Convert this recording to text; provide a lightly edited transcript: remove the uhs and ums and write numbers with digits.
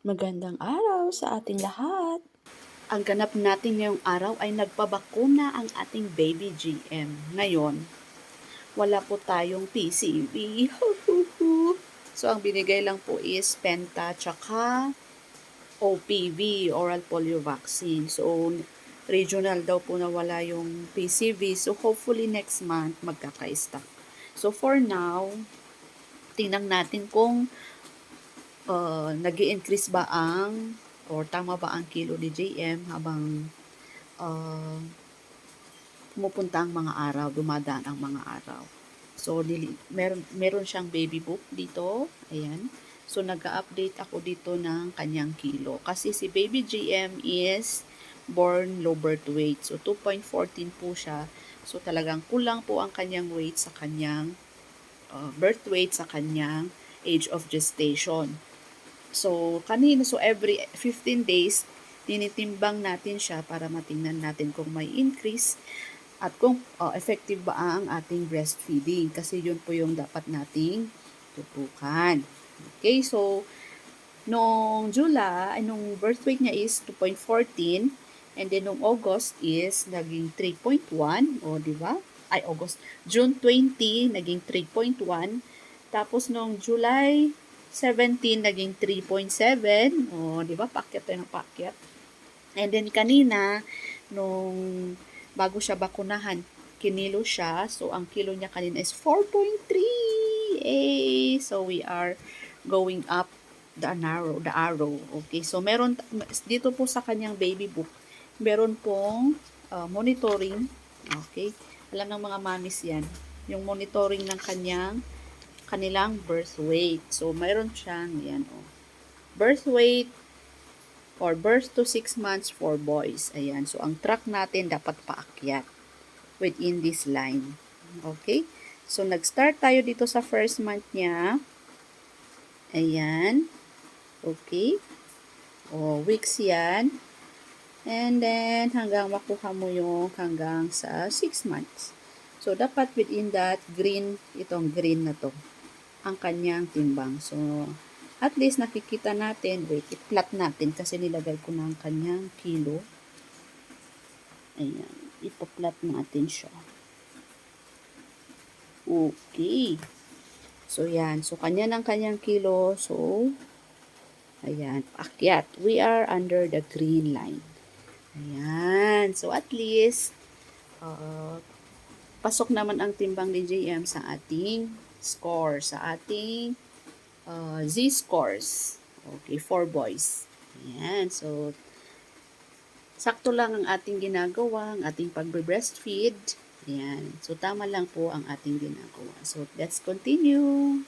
Magandang araw sa ating lahat. Ang ganap natin ngayong araw ay nagpabakuna ang ating baby GM. Ngayon, wala po tayong PCV. So, ang binigay lang po is Penta tsaka OPV, oral polio vaccine. So, regional daw po na wala yung PCV. So, hopefully next month magkaka-stock. So, for now, tingnan natin kung nag-i-increase ba or tama ba ang kilo ni JM habang uh, pumupunta ang mga araw, dumadaan ang mga araw. So, meron siyang baby book dito. Ayan. So, nag-update ako dito ng kanyang kilo. Kasi si baby JM is born low birth weight. So, 2.14 po siya. So, talagang kulang po ang kanyang weight sa kanyang birth weight sa kanyang age of gestation. So, every 15 days, tinitimbang natin siya para matingnan natin kung may increase at kung effective ba ang ating breastfeeding. Kasi yun po yung dapat nating tutukan. Okay, so, nung birth weight niya is 2.14, and then nung August is naging 3.1, o di ba? June 20, naging 3.1. Tapos nung July 17, naging 3.7. O, di ba? Pakyat tayo ng pakyat. And then kanina, nung bago siya bakunahan, kinilo siya. So, ang kilo niya kanina is 4.3. So, we are going up the arrow. Okay, so meron, dito po sa kanyang baby book, meron pong monitoring. Okay, alam ng mga mamis yan. Yung monitoring ng kanilang birth weight. So, mayroon siyang, yan, birth weight or birth to 6 months for boys. Ayan. So, ang track natin dapat paakyat within this line. Okay? So, nag-start tayo dito sa first month niya. Ayan. Okay? Weeks yan. And then, hanggang makuha mo yung hanggang sa 6 months. So, dapat within that green, itong green na to, ang kanyang timbang. So, at least nakikita natin, wait, i-plot natin kasi nilagay ko na ang kanyang kilo. Ayan, ipa-plot natin siya. Okay. So, yan. So, kanya ng kanyang kilo. So, ayan, paakyat. We are under the green line. Ayan. So, at least, pasok naman ang timbang ni JM sa ating score, sa ating Z-scores. Okay, for boys. Ayan. So, sakto lang ang ating ginagawa, ang ating pagbe-breastfeed. Ayan. So, tama lang po ang ating ginagawa. So, let's continue.